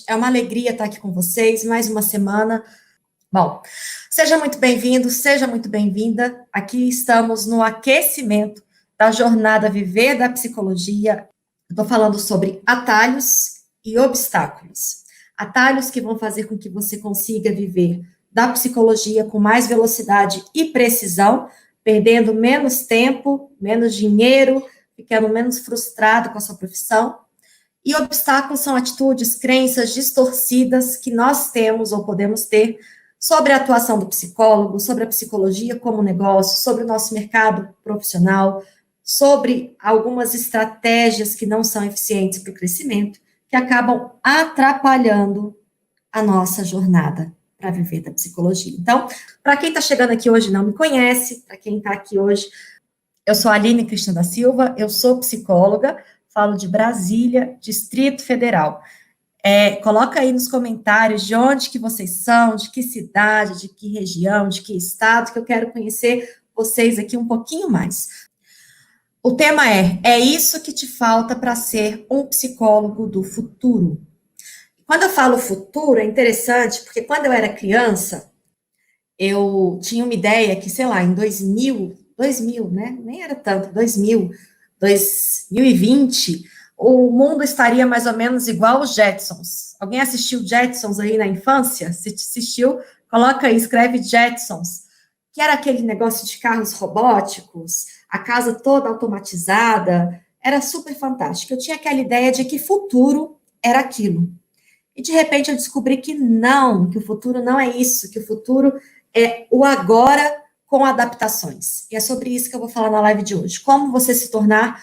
É uma alegria estar aqui com vocês, mais uma semana. Bom, seja muito bem-vindo, seja muito bem-vinda. Aqui estamos no aquecimento da jornada Viver da Psicologia. Estou falando sobre atalhos e obstáculos. Atalhos que vão fazer com que você consiga viver da psicologia com mais velocidade e precisão, perdendo menos tempo, menos dinheiro, ficando menos frustrado com a sua profissão. E obstáculos são atitudes, crenças distorcidas que nós temos ou podemos ter sobre a atuação do psicólogo, sobre a psicologia como negócio, sobre o nosso mercado profissional, sobre algumas estratégias que não são eficientes para o crescimento, que acabam atrapalhando a nossa jornada para viver da psicologia. Então, para quem está chegando aqui hoje e não me conhece, para quem está aqui hoje, eu sou a Aline Cristina da Silva, eu sou psicóloga, falo de Brasília, Distrito Federal. Coloca aí nos comentários de onde que vocês são, de que cidade, de que região, de que estado, que eu quero conhecer vocês aqui um pouquinho mais. O tema é isso que te falta para ser um psicólogo do futuro. Quando eu falo futuro, é interessante, porque quando eu era criança, eu tinha uma ideia que, sei lá, em 2000, né? Nem era tanto, 2020, o mundo estaria mais ou menos igual os Jetsons. Alguém assistiu Jetsons aí na infância? Se assistiu, coloca aí, escreve Jetsons, que era aquele negócio de carros robóticos, a casa toda automatizada, era super fantástico. Eu tinha aquela ideia de que futuro era aquilo. E de repente eu descobri que não, que o futuro não é isso, que o futuro é o agora com adaptações. E é sobre isso que eu vou falar na live de hoje. Como você se tornar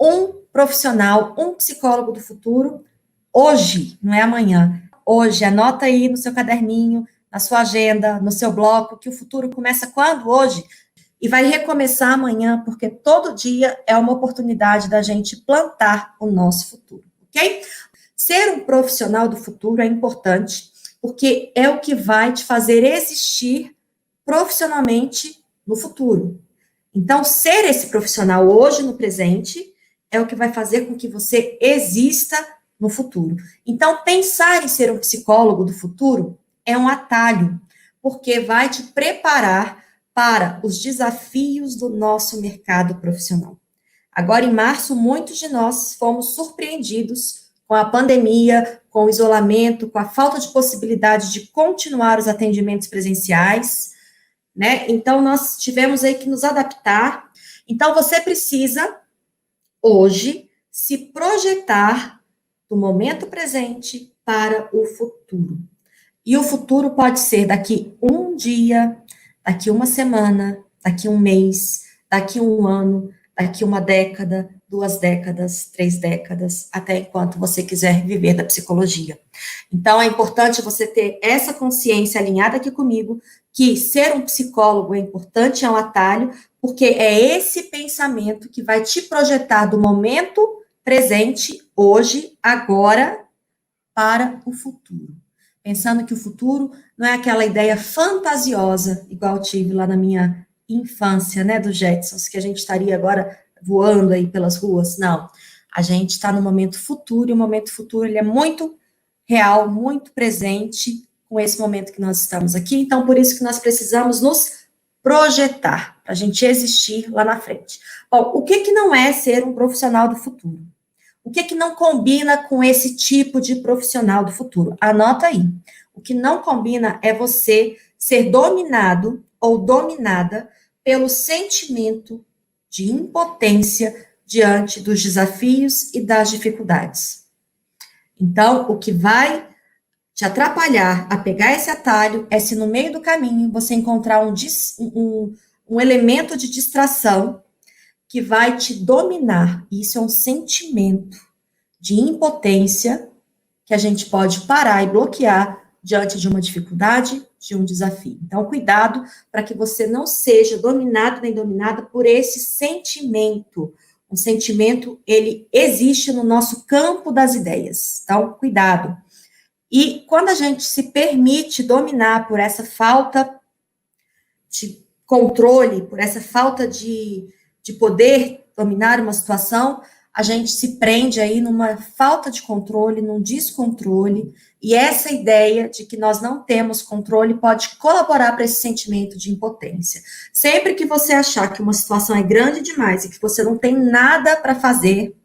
um profissional, um psicólogo do futuro, hoje, não é amanhã. Hoje, anota aí no seu caderninho, na sua agenda, no seu bloco, que o futuro começa quando? Hoje. E vai recomeçar amanhã, porque todo dia é uma oportunidade da gente plantar o nosso futuro, ok? Ser um profissional do futuro é importante, porque é o que vai te fazer existir profissionalmente no futuro. Então, ser esse profissional hoje, no presente, é o que vai fazer com que você exista no futuro. Então, pensar em ser um psicólogo do futuro é um atalho, porque vai te preparar para os desafios do nosso mercado profissional. Agora, em março, muitos de nós fomos surpreendidos com a pandemia, com o isolamento, com a falta de possibilidade de continuar os atendimentos presenciais, né? Então, nós tivemos aí que nos adaptar. Então, você precisa, hoje, se projetar do momento presente para o futuro. E o futuro pode ser daqui um dia, daqui uma semana, daqui um mês, daqui um ano, daqui uma década, 2 décadas, 3 décadas, até enquanto você quiser viver da psicologia. Então, é importante você ter essa consciência alinhada aqui comigo, que ser um psicólogo é importante, é um atalho, porque é esse pensamento que vai te projetar do momento presente, hoje, agora, para o futuro. Pensando que o futuro não é aquela ideia fantasiosa, igual eu tive lá na minha infância, né, dos Jetsons, que a gente estaria agora voando aí pelas ruas. Não, a gente está no momento futuro, e o momento futuro ele é muito real, muito presente com esse momento que nós estamos aqui. Então, por isso que nós precisamos nos projetar, para a gente existir lá na frente. Bom, o que não é ser um profissional do futuro? O que não combina com esse tipo de profissional do futuro? Anota aí. O que não combina é você ser dominado ou dominada pelo sentimento de impotência diante dos desafios e das dificuldades. Então, o que vai te atrapalhar a pegar esse atalho é se no meio do caminho você encontrar um elemento de distração que vai te dominar. Isso é um sentimento de impotência que a gente pode parar e bloquear diante de uma dificuldade, de um desafio. Então, cuidado para que você não seja dominado nem dominada por esse sentimento. Um sentimento, ele existe no nosso campo das ideias. Então, cuidado. E quando a gente se permite dominar por essa falta de controle, por essa falta de poder dominar uma situação, a gente se prende aí numa falta de controle, num descontrole, e essa ideia de que nós não temos controle pode colaborar para esse sentimento de impotência. Sempre que você achar que uma situação é grande demais e que você não tem nada para fazer,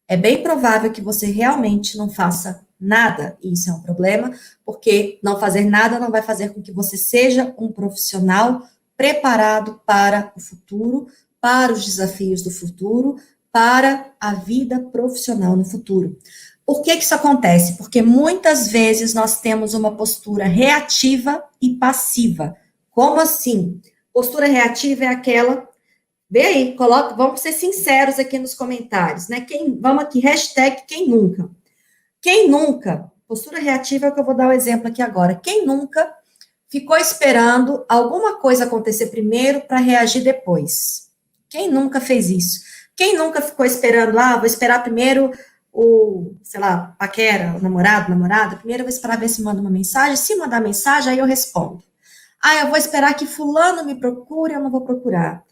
é bem provável que você realmente não faça nada, e isso é um problema, porque não fazer nada não vai fazer com que você seja um profissional preparado para o futuro, para os desafios do futuro, para a vida profissional no futuro. Por que isso acontece? Porque muitas vezes nós temos uma postura reativa e passiva. Como assim? Postura reativa é aquela. Vê aí, coloca, vamos ser sinceros aqui nos comentários, né? Vamos aqui, hashtag quem nunca. Quem nunca, postura reativa é o que eu vou dar o exemplo aqui agora. Quem nunca ficou esperando alguma coisa acontecer primeiro para reagir depois? Quem nunca fez isso? Quem nunca ficou esperando, vou esperar primeiro sei lá, paquera, o namorado, namorada, primeiro eu vou esperar ver se manda uma mensagem, se mandar mensagem, aí eu respondo. Eu vou esperar que fulano me procure, eu não vou procurar.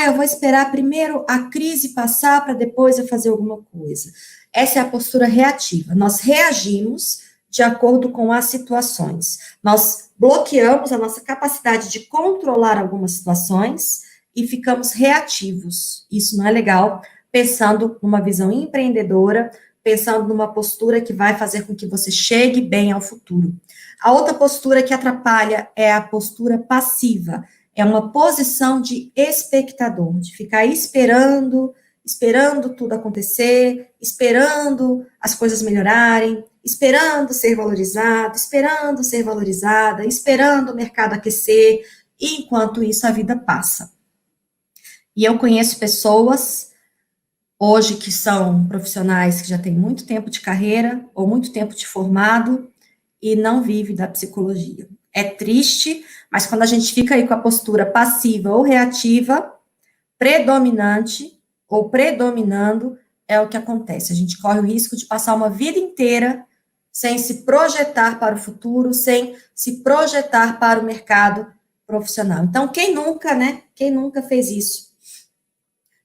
Eu vou esperar primeiro a crise passar para depois eu fazer alguma coisa. Essa é a postura reativa. Nós reagimos de acordo com as situações. Nós bloqueamos a nossa capacidade de controlar algumas situações e ficamos reativos. Isso não é legal, pensando numa visão empreendedora, pensando numa postura que vai fazer com que você chegue bem ao futuro. A outra postura que atrapalha é a postura passiva. É uma posição de espectador, de ficar esperando tudo acontecer, esperando as coisas melhorarem, esperando ser valorizado, esperando ser valorizada, esperando o mercado aquecer, e enquanto isso a vida passa. E eu conheço pessoas hoje que são profissionais que já têm muito tempo de carreira ou muito tempo de formado e não vive da psicologia. É triste, mas quando a gente fica aí com a postura passiva ou reativa, predominante ou predominando, é o que acontece. A gente corre o risco de passar uma vida inteira sem se projetar para o futuro, sem se projetar para o mercado profissional. Então, quem nunca, né? Quem nunca fez isso?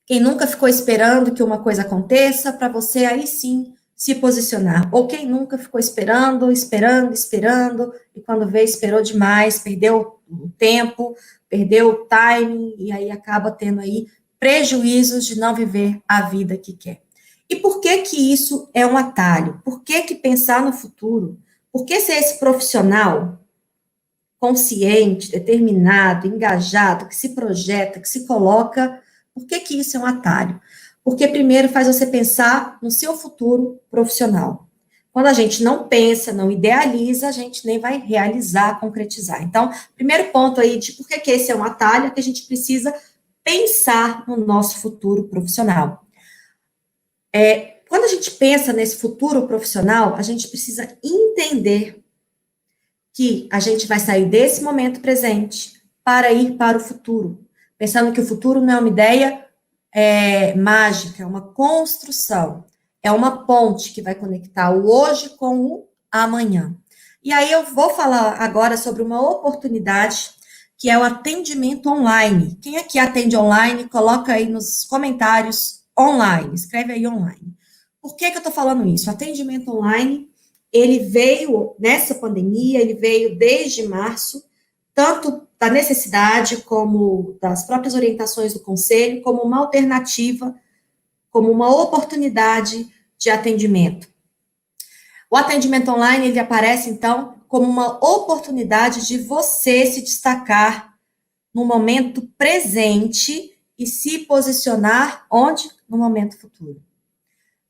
Quem nunca ficou esperando que uma coisa aconteça para você aí sim se posicionar? Ou quem nunca ficou esperando, e quando vê, esperou demais, perdeu o tempo, perdeu o timing, e aí acaba tendo aí prejuízos de não viver a vida que quer. E por que que isso é um atalho? Por que que pensar no futuro? Por que ser esse profissional consciente, determinado, engajado, que se projeta, que se coloca, por que que isso é um atalho? Porque primeiro faz você pensar no seu futuro profissional. Quando a gente não pensa, não idealiza, a gente nem vai realizar, concretizar. Então, primeiro ponto aí de por que que esse é um atalho, é que a gente precisa pensar no nosso futuro profissional. Quando a gente pensa nesse futuro profissional, a gente precisa entender que a gente vai sair desse momento presente para ir para o futuro, pensando que o futuro não é uma ideia mágica, é uma construção, é uma ponte que vai conectar o hoje com o amanhã. E aí eu vou falar agora sobre uma oportunidade que é o atendimento online. Quem aqui atende online, coloca aí nos comentários online, escreve aí online. Por que que eu estou falando isso? O atendimento online, ele veio nessa pandemia, ele veio desde março, tanto da necessidade como das próprias orientações do conselho, como uma alternativa, como uma oportunidade de atendimento. O atendimento online, ele aparece, então, como uma oportunidade de você se destacar no momento presente e se posicionar onde? No momento futuro.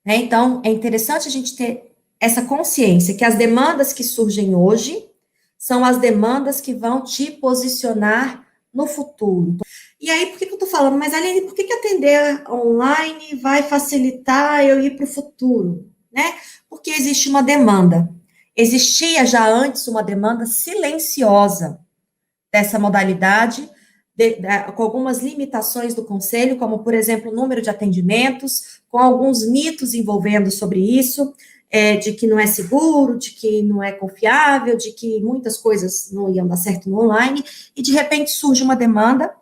Então, é interessante a gente ter essa consciência que as demandas que surgem hoje são as demandas que vão te posicionar no futuro. E aí, por que eu estou falando? Mas, Aline, por que atender online vai facilitar eu ir para o futuro? Né? Porque existe uma demanda. Existia já antes uma demanda silenciosa dessa modalidade, com algumas limitações do conselho, como, por exemplo, o número de atendimentos, com alguns mitos envolvendo sobre isso, de que não é seguro, de que não é confiável, de que muitas coisas não iam dar certo no online, e de repente surge uma demanda,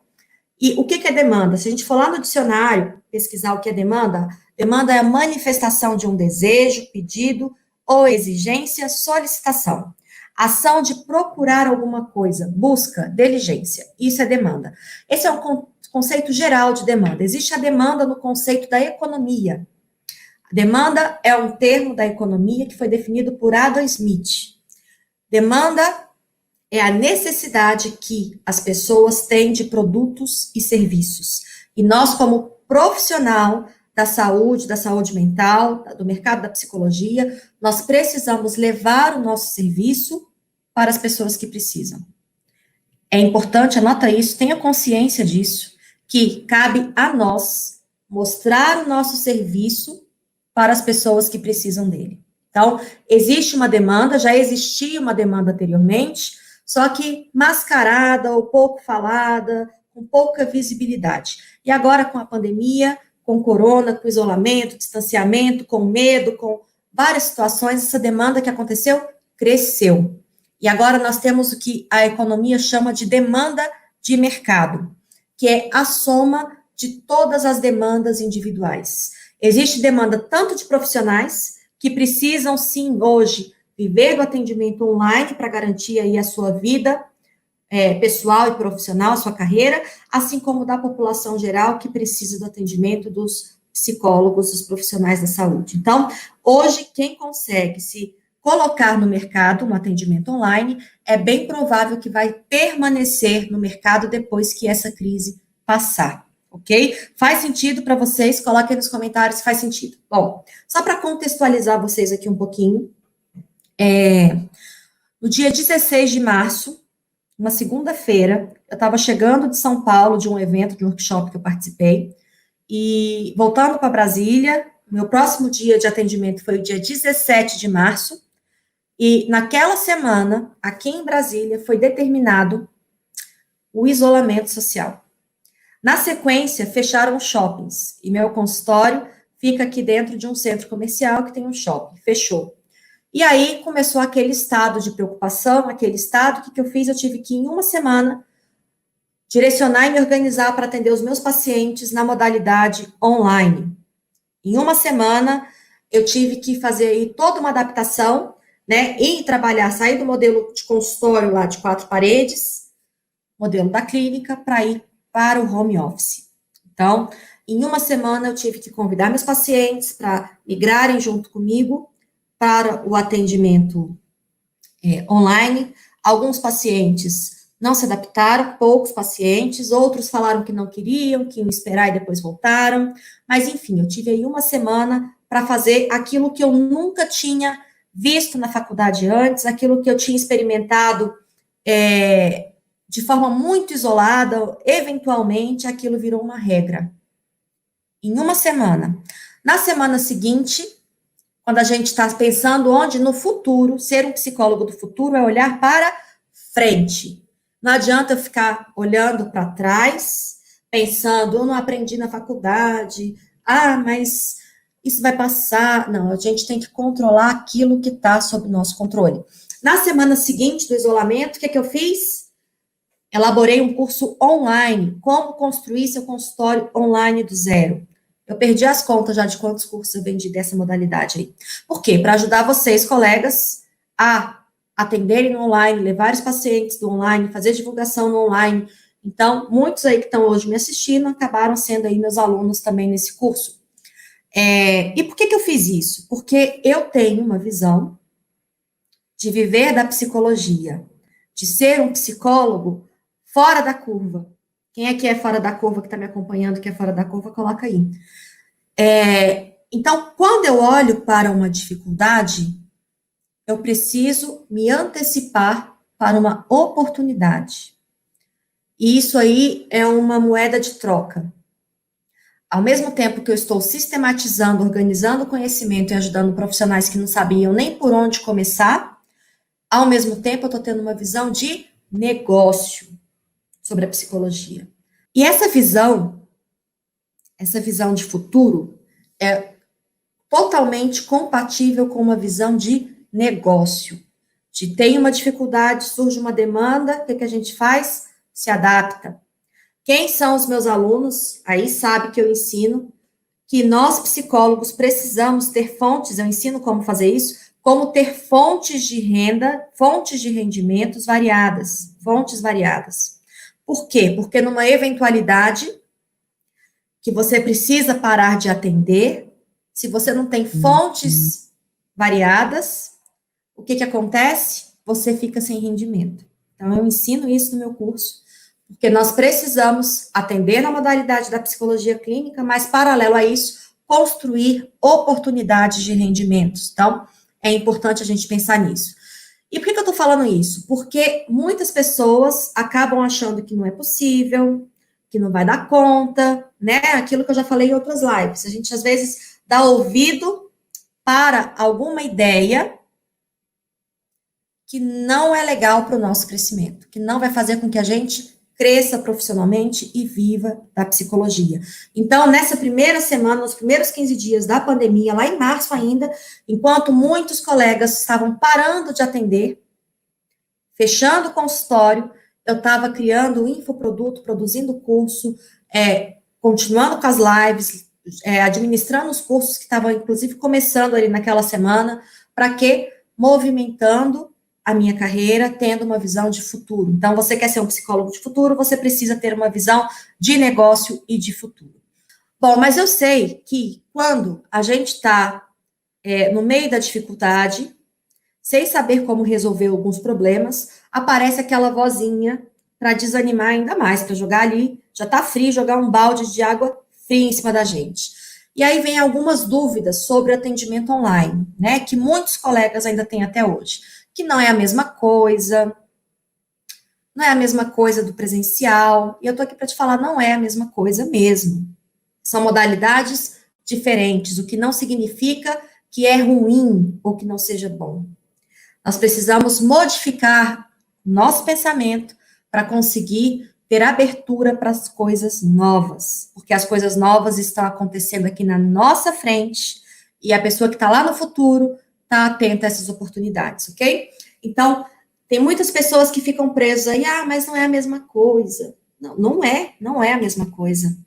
E o que é demanda? Se a gente for lá no dicionário pesquisar o que é demanda, demanda é a manifestação de um desejo, pedido ou exigência, solicitação. Ação de procurar alguma coisa, busca, diligência. Isso é demanda. Esse é um conceito geral de demanda. Existe a demanda no conceito da economia. Demanda é um termo da economia que foi definido por Adam Smith. Demanda é a necessidade que as pessoas têm de produtos e serviços. E nós, como profissional da saúde mental, do mercado da psicologia, nós precisamos levar o nosso serviço para as pessoas que precisam. É importante, anota isso, tenha consciência disso, que cabe a nós mostrar o nosso serviço para as pessoas que precisam dele. Então, existe uma demanda, já existia uma demanda anteriormente, só que mascarada ou pouco falada, com pouca visibilidade. E agora, com a pandemia, com o corona, com o isolamento, distanciamento, com medo, com várias situações, essa demanda que aconteceu cresceu. E agora nós temos o que a economia chama de demanda de mercado, que é a soma de todas as demandas individuais. Existe demanda tanto de profissionais que precisam, sim, hoje, viver do atendimento online para garantir aí a sua vida pessoal e profissional, a sua carreira, assim como da população geral que precisa do atendimento dos psicólogos, dos profissionais da saúde. Então, hoje, quem consegue se colocar no mercado um atendimento online, é bem provável que vai permanecer no mercado depois que essa crise passar. Ok? Faz sentido para vocês? Coloquem nos comentários se faz sentido. Bom, só para contextualizar vocês aqui um pouquinho, no dia 16 de março, uma segunda-feira, eu estava chegando de São Paulo, de um evento, de um workshop que eu participei, e voltando para Brasília, meu próximo dia de atendimento foi o dia 17 de março, e naquela semana, aqui em Brasília, foi determinado o isolamento social. Na sequência, fecharam os shoppings, e meu consultório fica aqui dentro de um centro comercial que tem um shopping, fechou. E aí começou aquele estado de preocupação, aquele estado, o que eu fiz? Eu tive que, em uma semana, direcionar e me organizar para atender os meus pacientes na modalidade online. Em uma semana, eu tive que fazer aí toda uma adaptação, né, e trabalhar, sair do modelo de consultório lá de 4 paredes, modelo da clínica, para ir para o home office. Então, em uma semana, eu tive que convidar meus pacientes para migrarem junto comigo para o atendimento online. Alguns pacientes não se adaptaram, poucos pacientes, outros falaram que não queriam, que iam esperar e depois voltaram, mas enfim, eu tive aí uma semana para fazer aquilo que eu nunca tinha visto na faculdade antes, aquilo que eu tinha experimentado de forma muito isolada, eventualmente aquilo virou uma regra. Em uma semana. Na semana seguinte, quando a gente está pensando onde no futuro, ser um psicólogo do futuro é olhar para frente. Não adianta eu ficar olhando para trás, pensando, eu não aprendi na faculdade, mas isso vai passar. Não, a gente tem que controlar aquilo que está sob nosso controle. Na semana seguinte do isolamento, o que eu fiz? Elaborei um curso online, como construir seu consultório online do zero. Eu perdi as contas já de quantos cursos eu vendi dessa modalidade aí. Por quê? Para ajudar vocês, colegas, a atenderem no online, levar os pacientes do online, fazer divulgação no online. Então, muitos aí que estão hoje me assistindo acabaram sendo aí meus alunos também nesse curso. E por que eu fiz isso? Porque eu tenho uma visão de viver da psicologia, de ser um psicólogo fora da curva. Quem é que é fora da curva, que está me acompanhando, que é fora da curva, coloca aí. Então, quando eu olho para uma dificuldade, eu preciso me antecipar para uma oportunidade. E isso aí é uma moeda de troca. Ao mesmo tempo que eu estou sistematizando, organizando conhecimento e ajudando profissionais que não sabiam nem por onde começar, ao mesmo tempo eu estou tendo uma visão de negócio sobre a psicologia. E essa visão de futuro é totalmente compatível com uma visão de negócio. Tem uma dificuldade, surge uma demanda, o que a gente faz? Se adapta. Quem são os meus alunos? Aí sabe que eu ensino que nós, psicólogos, precisamos ter fontes, eu ensino como fazer isso, como ter fontes de renda, fontes de rendimentos variadas, fontes variadas. Por quê? Porque numa eventualidade que você precisa parar de atender, se você não tem fontes variadas, o que acontece? Você fica sem rendimento. Então, eu ensino isso no meu curso, porque nós precisamos atender na modalidade da psicologia clínica, mas, paralelo a isso, construir oportunidades de rendimentos. Então, é importante a gente pensar nisso. E por que eu estou falando isso? Porque muitas pessoas acabam achando que não é possível, que não vai dar conta, né? Aquilo que eu já falei em outras lives. A gente, às vezes, dá ouvido para alguma ideia que não é legal para o nosso crescimento, que não vai fazer com que a gente cresça profissionalmente e viva da psicologia. Então, nessa primeira semana, nos primeiros 15 dias da pandemia, lá em março ainda, enquanto muitos colegas estavam parando de atender, fechando o consultório, eu estava criando o infoproduto, produzindo curso, continuando com as lives, administrando os cursos que estavam, inclusive, começando ali naquela semana, para quê? Movimentando a minha carreira, tendo uma visão de futuro. Então, você quer ser um psicólogo de futuro, você precisa ter uma visão de negócio e de futuro. Bom, mas eu sei que quando a gente está no meio da dificuldade, sem saber como resolver alguns problemas, aparece aquela vozinha para desanimar ainda mais, para jogar ali, já está frio, jogar um balde de água fria em cima da gente. E aí vem algumas dúvidas sobre atendimento online, né, que muitos colegas ainda têm até hoje, que não é a mesma coisa, não é a mesma coisa do presencial, e eu tô aqui para te falar, não é a mesma coisa mesmo. São modalidades diferentes, o que não significa que é ruim ou que não seja bom. Nós precisamos modificar nosso pensamento para conseguir ter abertura para as coisas novas, porque as coisas novas estão acontecendo aqui na nossa frente e a pessoa que está lá no futuro está atenta a essas oportunidades, ok? Então, tem muitas pessoas que ficam presas aí, mas não é a mesma coisa. Não, não é a mesma coisa.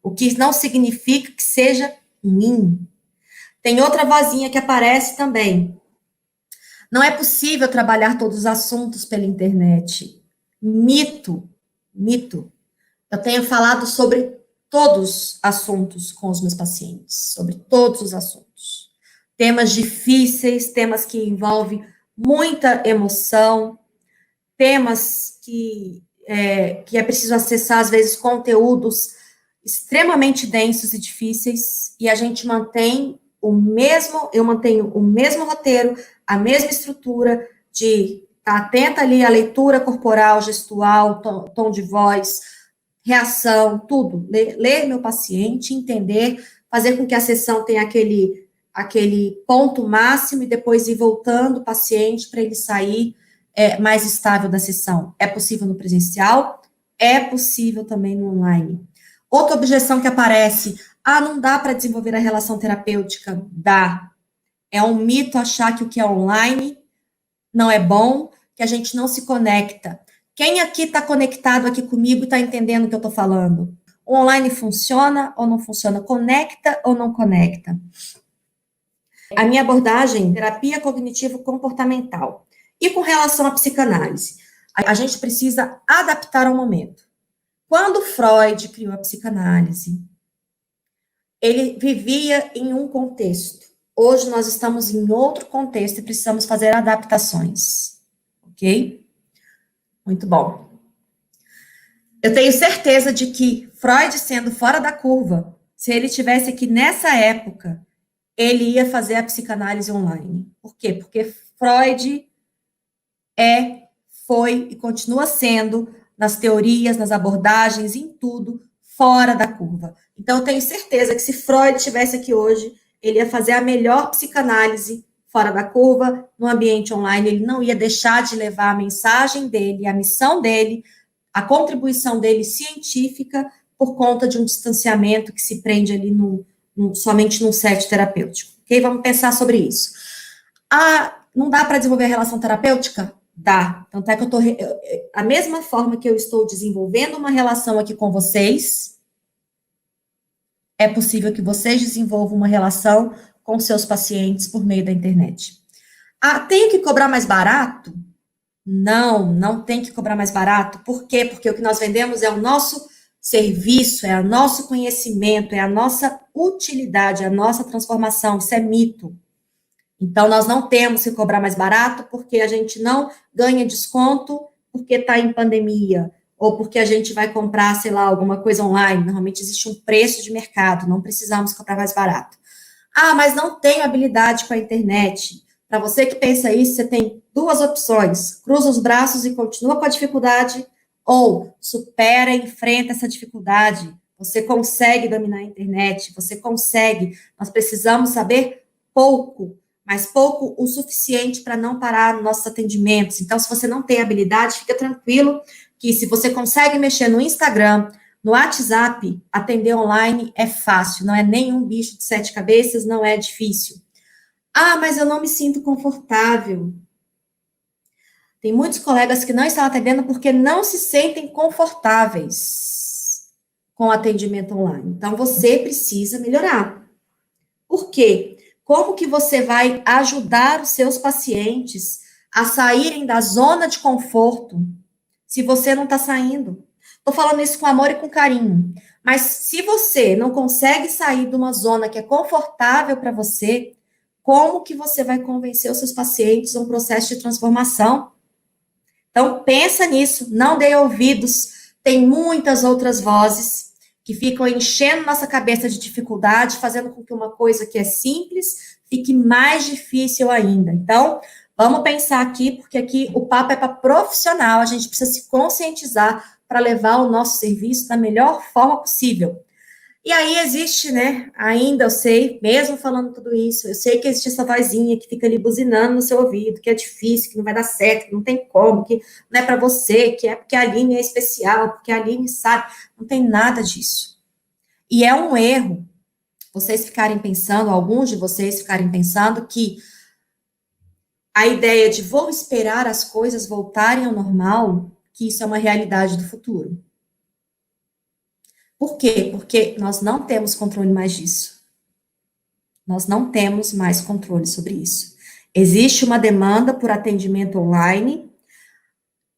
O que não significa que seja ruim. Tem outra vozinha que aparece também. Não é possível trabalhar todos os assuntos pela internet. Mito, mito. Eu tenho falado sobre todos os assuntos com os meus pacientes, sobre todos os assuntos. Temas difíceis, temas que envolvem muita emoção, temas que é preciso acessar, às vezes, conteúdos extremamente densos e difíceis, e a gente mantém eu mantenho o mesmo roteiro, a mesma estrutura de estar atenta ali à leitura corporal, gestual, tom de voz, reação, tudo. Ler meu paciente, entender, fazer com que a sessão tenha aquele ponto máximo e depois ir voltando o paciente para ele sair mais estável da sessão. É possível no presencial, é possível também no online. Outra objeção que aparece, não dá para desenvolver a relação terapêutica? Dá. É um mito achar que o que é online não é bom, que a gente não se conecta. Quem aqui está conectado aqui comigo e está entendendo o que eu estou falando? O online funciona ou não funciona? Conecta ou não conecta? A minha abordagem, terapia cognitivo-comportamental. E com relação à psicanálise? A gente precisa adaptar ao momento. Quando Freud criou a psicanálise, ele vivia em um contexto. Hoje nós estamos em outro contexto e precisamos fazer adaptações. Ok? Muito bom. Eu tenho certeza de que Freud, sendo fora da curva, se ele tivesse aqui nessa época, ele ia fazer a psicanálise online. Por quê? Porque Freud foi e continua sendo, nas teorias, nas abordagens, em tudo, fora da curva. Então, eu tenho certeza que se Freud estivesse aqui hoje, ele ia fazer a melhor psicanálise fora da curva, no ambiente online, ele não ia deixar de levar a mensagem dele, a missão dele, a contribuição dele científica, por conta de um distanciamento que se prende ali somente num set terapêutico. Ok? Vamos pensar sobre isso. Não dá para desenvolver a relação terapêutica? Dá. Tanto é que a mesma forma que eu estou desenvolvendo uma relação aqui com vocês, é possível que vocês desenvolvam uma relação com seus pacientes por meio da internet. Ah, tenho que cobrar mais barato? Não, não tem que cobrar mais barato. Por quê? Porque o que nós vendemos é o nosso serviço, é o nosso conhecimento, é a nossa utilidade, a nossa transformação. Isso é mito. Então, nós não temos que cobrar mais barato porque a gente não ganha desconto porque está em pandemia, ou porque a gente vai comprar, sei lá, alguma coisa online. Normalmente existe um preço de mercado, não precisamos cobrar mais barato. Ah, mas não tenho habilidade com a internet. Para você que pensa isso, você tem duas opções: cruza os braços e continua com a dificuldade, ou supera e enfrenta essa dificuldade. Você consegue dominar a internet, você consegue. Nós precisamos saber pouco, mas pouco o suficiente para não parar nos nossos atendimentos. Então, se você não tem habilidade, fica tranquilo que se você consegue mexer no Instagram, no WhatsApp, atender online é fácil, não é nenhum bicho de sete cabeças, não é difícil. Ah, mas eu não me sinto confortável. Tem muitos colegas que não estão atendendo porque não se sentem confortáveis com o atendimento online. Então, você precisa melhorar. Por quê? Como que você vai ajudar os seus pacientes a saírem da zona de conforto se você não está saindo? Estou falando isso com amor e com carinho. Mas se você não consegue sair de uma zona que é confortável para você, como que você vai convencer os seus pacientes a um processo de transformação? Então, pensa nisso, não dê ouvidos. Tem muitas outras vozes que ficam enchendo nossa cabeça de dificuldade, fazendo com que uma coisa que é simples fique mais difícil ainda. Então, vamos pensar aqui, porque aqui o papo é para profissional, a gente precisa se conscientizar para levar o nosso serviço da melhor forma possível. E aí existe, né, ainda eu sei, mesmo falando tudo isso, eu sei que existe essa vozinha que fica ali buzinando no seu ouvido, que é difícil, que não vai dar certo, que não tem como, que não é para você, que é porque a Aline é especial, porque a Aline sabe, não tem nada disso. E é um erro vocês ficarem pensando, alguns de vocês ficarem pensando que a ideia de vou esperar as coisas voltarem ao normal, que isso é uma realidade do futuro. Por quê? Porque nós não temos controle mais disso. Nós não temos mais controle sobre isso. Existe uma demanda por atendimento online,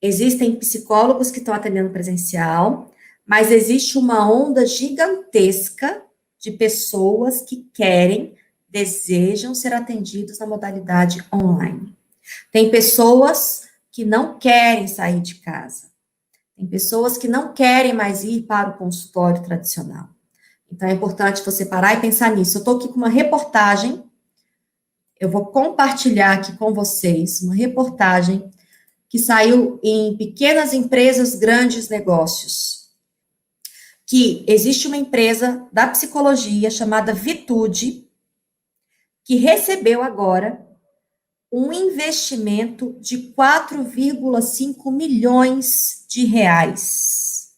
existem psicólogos que estão atendendo presencial, mas existe uma onda gigantesca de pessoas que querem, desejam ser atendidos na modalidade online. Tem pessoas que não querem sair de casa. Tem pessoas que não querem mais ir para o consultório tradicional. Então, é importante você parar e pensar nisso. Eu estou aqui com uma reportagem, eu vou compartilhar aqui com vocês uma reportagem que saiu em Pequenas Empresas, Grandes Negócios, que existe uma empresa da psicologia chamada Vitude, que recebeu agora um investimento de 4,5 milhões de reais.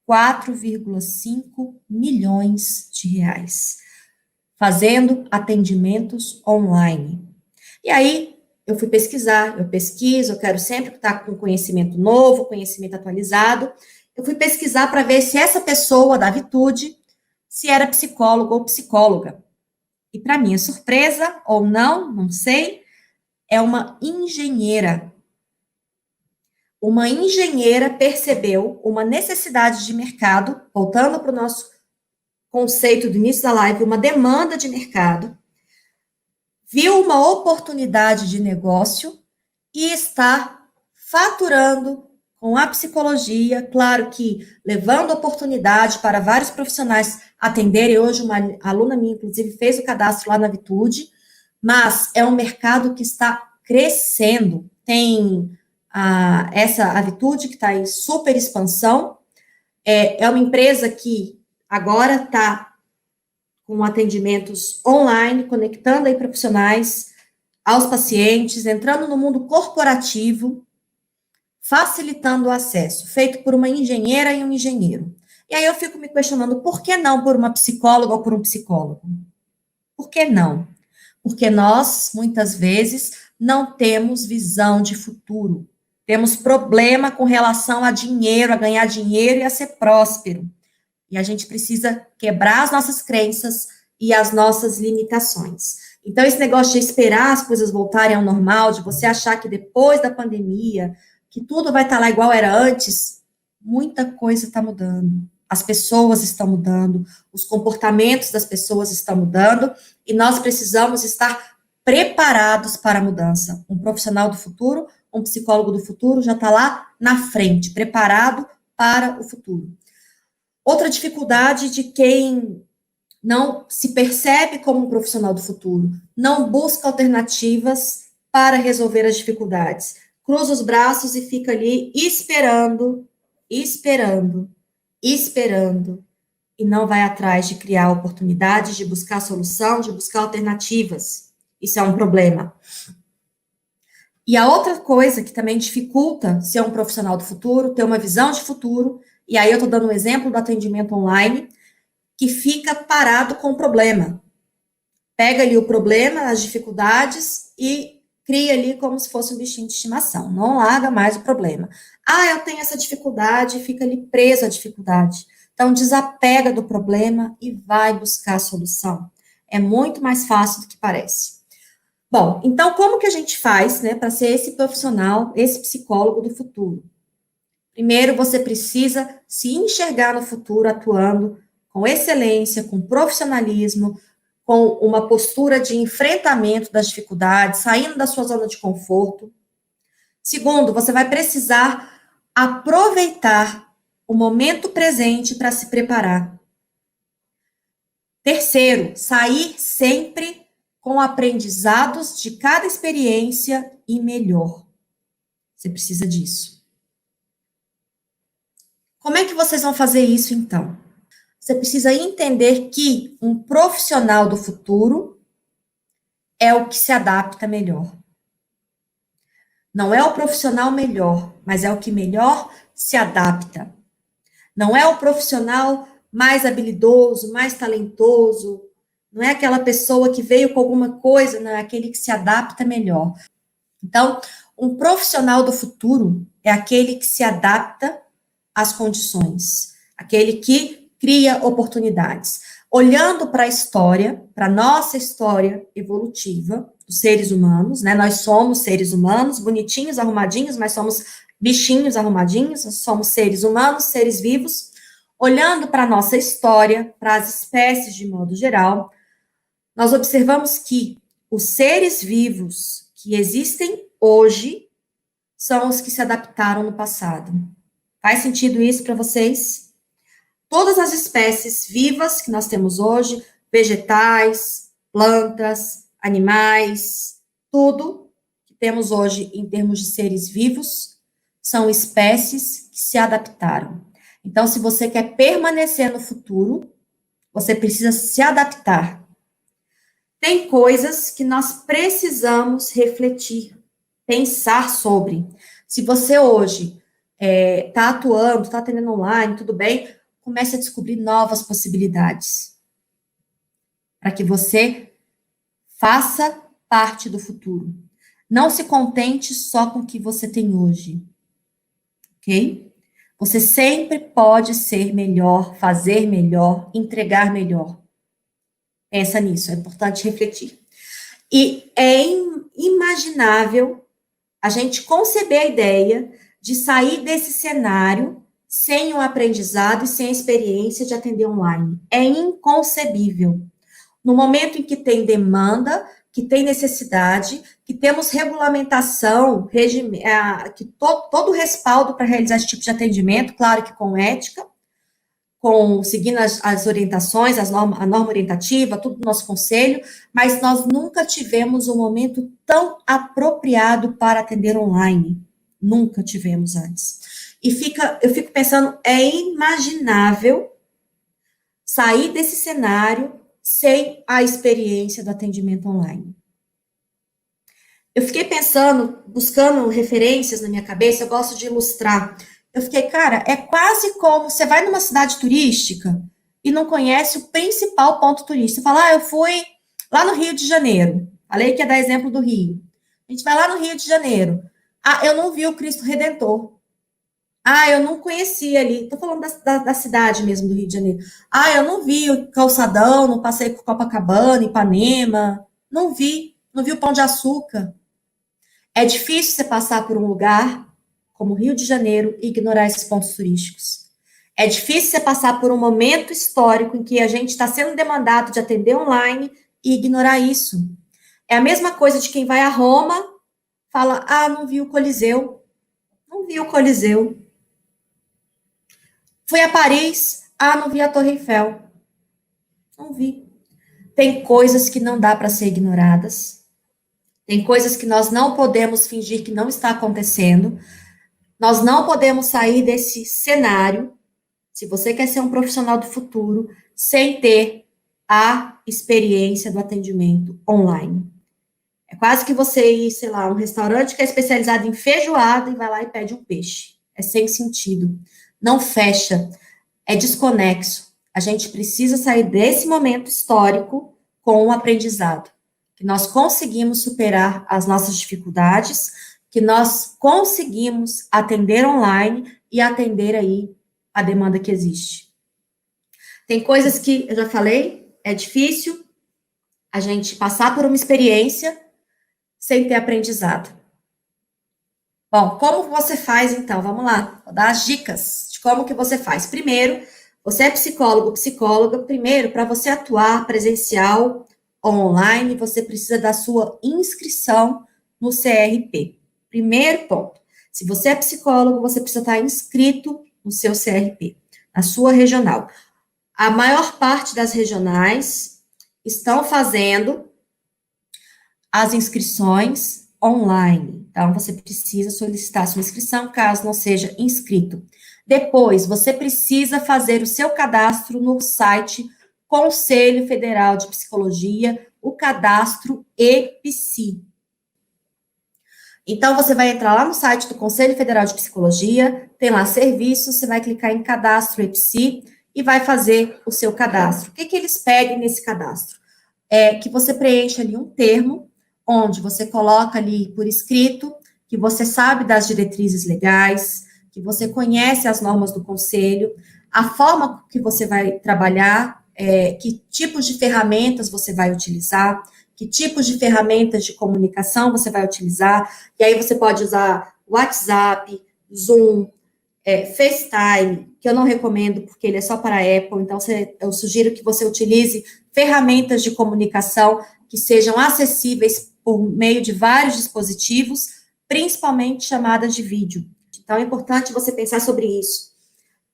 4,5 milhões de reais, fazendo atendimentos online. E aí, eu fui pesquisar, eu pesquiso, eu quero sempre estar com conhecimento novo, conhecimento atualizado. Eu fui pesquisar para ver se essa pessoa da Vitude, se era psicólogo ou psicóloga. E para minha surpresa, ou não, não sei, é uma engenheira. Uma engenheira percebeu uma necessidade de mercado, voltando para o nosso conceito do início da live, uma demanda de mercado, viu uma oportunidade de negócio e está faturando com a psicologia, claro que levando oportunidade para vários profissionais atenderem. Hoje uma aluna minha, inclusive, fez o cadastro lá na Vitude, mas é um mercado que está crescendo. Tem a Vitude, que está em super expansão, é uma empresa que agora está com atendimentos online, conectando aí profissionais aos pacientes, entrando no mundo corporativo, facilitando o acesso, feito por uma engenheira e um engenheiro. E aí eu fico me questionando, por que não por uma psicóloga ou por um psicólogo? Por que não? Porque nós, muitas vezes, não temos visão de futuro. Temos problema com relação a dinheiro, a ganhar dinheiro e a ser próspero. E a gente precisa quebrar as nossas crenças e as nossas limitações. Então, esse negócio de esperar as coisas voltarem ao normal, de você achar que depois da pandemia, que tudo vai estar lá igual era antes, muita coisa está mudando. As pessoas estão mudando, os comportamentos das pessoas estão mudando, e nós precisamos estar preparados para a mudança. Um profissional do futuro, um psicólogo do futuro já está lá na frente, preparado para o futuro. Outra dificuldade de quem não se percebe como um profissional do futuro, não busca alternativas para resolver as dificuldades. Cruza os braços e fica ali esperando, e não vai atrás de criar oportunidades, de buscar solução, de buscar alternativas. Isso é um problema. E a outra coisa que também dificulta ser um profissional do futuro, ter uma visão de futuro, e aí eu estou dando um exemplo do atendimento online, que fica parado com o problema. Pega ali o problema, as dificuldades, e cria ali como se fosse um bichinho de estimação. Não larga mais o problema. Eu tenho essa dificuldade, fica ali preso à dificuldade. Então, desapega do problema e vai buscar a solução. É muito mais fácil do que parece. Bom, então, como que a gente faz, né, para ser esse profissional, esse psicólogo do futuro? Primeiro, você precisa se enxergar no futuro atuando com excelência, com profissionalismo, com uma postura de enfrentamento das dificuldades, saindo da sua zona de conforto. Segundo, você vai precisar aproveitar o momento presente para se preparar. Terceiro, sair sempre com aprendizados de cada experiência e melhor. Você precisa disso. Como é que vocês vão fazer isso, então? Você precisa entender que um profissional do futuro é o que se adapta melhor. Não é o profissional melhor, mas é o que melhor se adapta. Não é o profissional mais habilidoso, mais talentoso, não é aquela pessoa que veio com alguma coisa, não é aquele que se adapta melhor. Então, um profissional do futuro é aquele que se adapta às condições, aquele que cria oportunidades. Olhando para a história, para a nossa história evolutiva dos seres humanos, né? Nós somos seres humanos, bonitinhos, arrumadinhos, mas somos bichinhos arrumadinhos, somos seres humanos, seres vivos. Olhando para a nossa história, para as espécies de modo geral, nós observamos que os seres vivos que existem hoje são os que se adaptaram no passado. Faz sentido isso para vocês? Todas as espécies vivas que nós temos hoje, vegetais, plantas, animais, tudo que temos hoje em termos de seres vivos, são espécies que se adaptaram. Então, se você quer permanecer no futuro, você precisa se adaptar. Tem coisas que nós precisamos refletir, pensar sobre. Se você hoje está atuando, está atendendo online, tudo bem, comece a descobrir novas possibilidades. Para que você faça parte do futuro. Não se contente só com o que você tem hoje. Ok? Você sempre pode ser melhor, fazer melhor, entregar melhor. Pensa nisso, é importante refletir. E é inimaginável a gente conceber a ideia de sair desse cenário sem o aprendizado e sem a experiência de atender online. É inconcebível. No momento em que tem demanda, que tem necessidade, que temos regulamentação, que todo o respaldo para realizar esse tipo de atendimento, claro que com ética, seguindo as orientações, a norma orientativa, tudo do nosso conselho, mas nós nunca tivemos um momento tão apropriado para atender online. Nunca tivemos antes. E eu fico pensando, é imaginável sair desse cenário sem a experiência do atendimento online. Eu fiquei pensando, buscando referências na minha cabeça, eu gosto de ilustrar. Eu fiquei, cara, é quase como você vai numa cidade turística e não conhece o principal ponto turístico. Você fala, eu fui lá no Rio de Janeiro. Falei que ia dar exemplo do Rio. A gente vai lá no Rio de Janeiro. Ah, eu não vi o Cristo Redentor. Ah, eu não conhecia ali. Estou falando da cidade mesmo do Rio de Janeiro. Ah, eu não vi o calçadão, não passei por Copacabana, Ipanema. Não vi. Não vi o Pão de Açúcar. É difícil você passar por um lugar como o Rio de Janeiro e ignorar esses pontos turísticos. É difícil você passar por um momento histórico em que a gente está sendo demandado de atender online e ignorar isso. É a mesma coisa de quem vai a Roma, fala, ah, não vi o Coliseu. Não vi o Coliseu. Fui a Paris, ah, não vi a Torre Eiffel. Não vi. Tem coisas que não dá para ser ignoradas. Tem coisas que nós não podemos fingir que não está acontecendo. Nós não podemos sair desse cenário, se você quer ser um profissional do futuro, sem ter a experiência do atendimento online. É quase que você ir, sei lá, um restaurante que é especializado em feijoada e vai lá e pede um peixe. É sem sentido. Não fecha. É desconexo. A gente precisa sair desse momento histórico com um aprendizado. Que nós conseguimos superar as nossas dificuldades, que nós conseguimos atender online e atender aí a demanda que existe. Tem coisas que, eu já falei, é difícil a gente passar por uma experiência sem ter aprendizado. Bom, como você faz então? Vamos lá, vou dar as dicas de como que você faz. Primeiro, você é psicólogo, psicóloga, primeiro, para você atuar presencial ou online, você precisa da sua inscrição no CRP. Primeiro ponto. Se você é psicólogo, você precisa estar inscrito no seu CRP, na sua regional. A maior parte das regionais estão fazendo as inscrições online. Então, você precisa solicitar sua inscrição, caso não seja inscrito. Depois, você precisa fazer o seu cadastro no site Conselho Federal de Psicologia, o cadastro EPSI. Então, você vai entrar lá no site do Conselho Federal de Psicologia, tem lá serviços, você vai clicar em cadastro EPSI e vai fazer o seu cadastro. O que eles pedem nesse cadastro? É que você preencha ali um termo, onde você coloca ali por escrito que você sabe das diretrizes legais, que você conhece as normas do conselho, a forma que você vai trabalhar, que tipos de ferramentas você vai utilizar, que tipos de ferramentas de comunicação você vai utilizar, e aí você pode usar WhatsApp, Zoom, FaceTime, que eu não recomendo porque ele é só para a Apple, então eu sugiro que você utilize ferramentas de comunicação que sejam acessíveis por meio de vários dispositivos, principalmente chamadas de vídeo. Então, é importante você pensar sobre isso.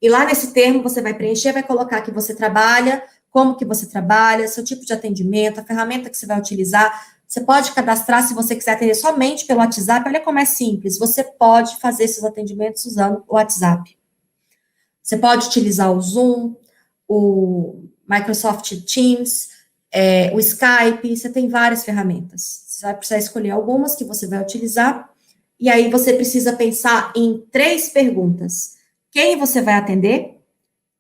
E lá nesse termo, você vai preencher, vai colocar que você trabalha, como que você trabalha, seu tipo de atendimento, a ferramenta que você vai utilizar. Você pode cadastrar, se você quiser atender somente pelo WhatsApp, olha como é simples, você pode fazer esses atendimentos usando o WhatsApp. Você pode utilizar o Zoom, o Microsoft Teams, o Skype, você tem várias ferramentas. Você vai precisar escolher algumas que você vai utilizar, e aí você precisa pensar em 3 perguntas. Quem você vai atender?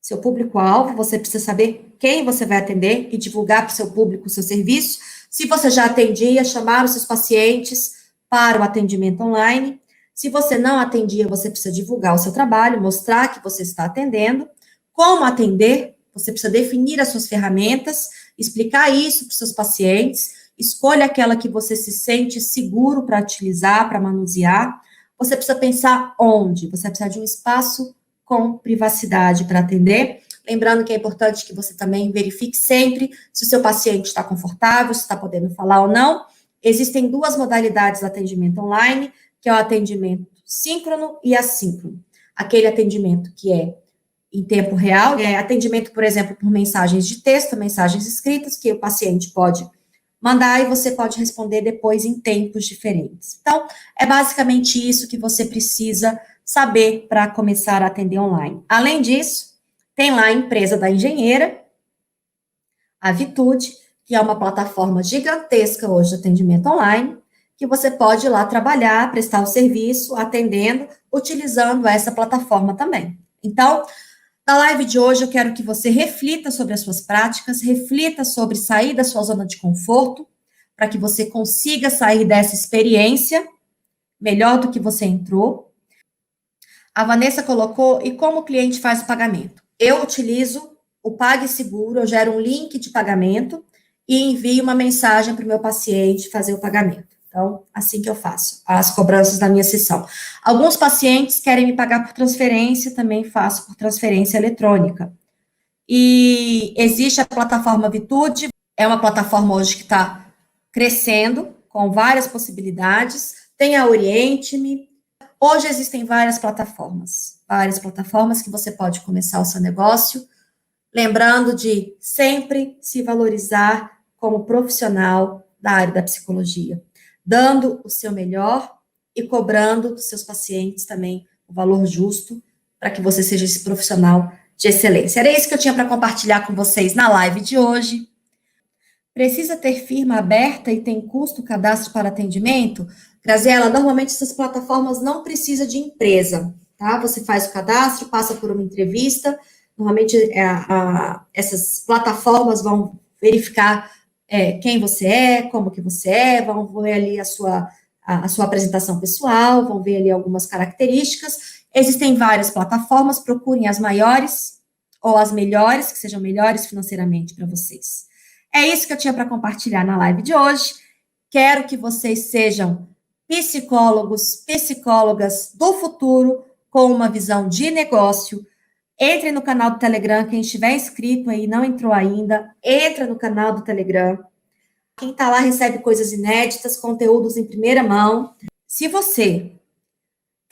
Seu público-alvo, você precisa saber quem você vai atender e divulgar para o seu público o seu serviço. Se você já atendia, chamar os seus pacientes para o atendimento online. Se você não atendia, você precisa divulgar o seu trabalho, mostrar que você está atendendo. Como atender? Você precisa definir as suas ferramentas, explicar isso para os seus pacientes, escolha aquela que você se sente seguro para utilizar, para manusear. Você precisa pensar onde? Você precisa de um espaço com privacidade para atender. Lembrando que é importante que você também verifique sempre se o seu paciente está confortável, se está podendo falar ou não. Existem 2 modalidades de atendimento online, que é o atendimento síncrono e assíncrono. Aquele atendimento que é em tempo real, atendimento, por exemplo, por mensagens de texto, mensagens escritas, que o paciente pode mandar e você pode responder depois em tempos diferentes. Então, é basicamente isso que você precisa saber para começar a atender online. Além disso, tem lá a empresa da engenheira, a Vitude, que é uma plataforma gigantesca hoje de atendimento online, que você pode ir lá trabalhar, prestar o serviço, atendendo, utilizando essa plataforma também. Então, na live de hoje, eu quero que você reflita sobre as suas práticas, reflita sobre sair da sua zona de conforto, para que você consiga sair dessa experiência melhor do que você entrou. A Vanessa colocou, e como o cliente faz o pagamento? Eu utilizo o PagSeguro, eu gero um link de pagamento e envio uma mensagem para o meu paciente fazer o pagamento. Então, assim que eu faço as cobranças da minha sessão. Alguns pacientes querem me pagar por transferência, também faço por transferência eletrônica. E existe a plataforma Vitude, é uma plataforma hoje que está crescendo, com várias possibilidades. Tem a Oriente-me. Hoje existem várias plataformas que você pode começar o seu negócio, lembrando de sempre se valorizar como profissional da área da psicologia, dando o seu melhor e cobrando dos seus pacientes também o valor justo para que você seja esse profissional de excelência. Era isso que eu tinha para compartilhar com vocês na live de hoje. Precisa ter firma aberta e tem custo o cadastro para atendimento? Graziela, normalmente essas plataformas não precisam de empresa, tá? Você faz o cadastro, passa por uma entrevista, normalmente essas plataformas vão verificar quem você é, como que você é, vão ver ali a sua apresentação pessoal, vão ver ali algumas características. Existem várias plataformas, procurem as maiores ou as melhores, que sejam melhores financeiramente para vocês. É isso que eu tinha para compartilhar na live de hoje. Quero que vocês sejam psicólogos, psicólogas do futuro, com uma visão de negócio. Entre no canal do Telegram, quem estiver inscrito aí, não entrou ainda, entra no canal do Telegram. Quem está lá recebe coisas inéditas, conteúdos em primeira mão. Se você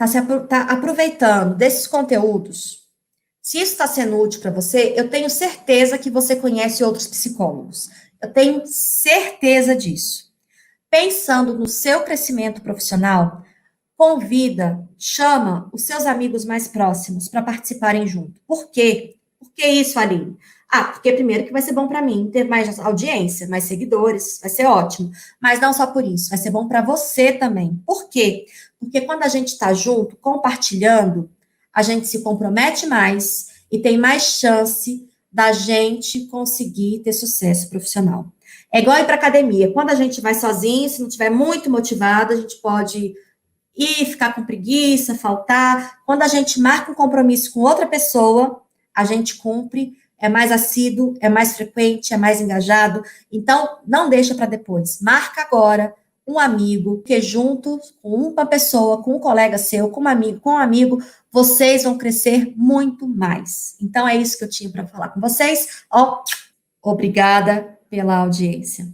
está aproveitando desses conteúdos, se isso está sendo útil para você, eu tenho certeza que você conhece outros psicólogos. Eu tenho certeza disso. Pensando no seu crescimento profissional, convida, chama os seus amigos mais próximos para participarem junto. Por quê? Por que isso, Aline? Porque primeiro que vai ser bom para mim ter mais audiência, mais seguidores, vai ser ótimo. Mas não só por isso, vai ser bom para você também. Por quê? Porque quando a gente está junto, compartilhando, a gente se compromete mais e tem mais chance da gente conseguir ter sucesso profissional. É igual ir para academia. Quando a gente vai sozinho, se não estiver muito motivado, a gente pode ir, ficar com preguiça, faltar. Quando a gente marca um compromisso com outra pessoa, a gente cumpre, é mais assíduo, é mais frequente, é mais engajado. Então, não deixa para depois. Marca agora um amigo, que junto com uma pessoa, com um colega seu, com um amigo, vocês vão crescer muito mais. Então, é isso que eu tinha para falar com vocês. Obrigada pela audiência.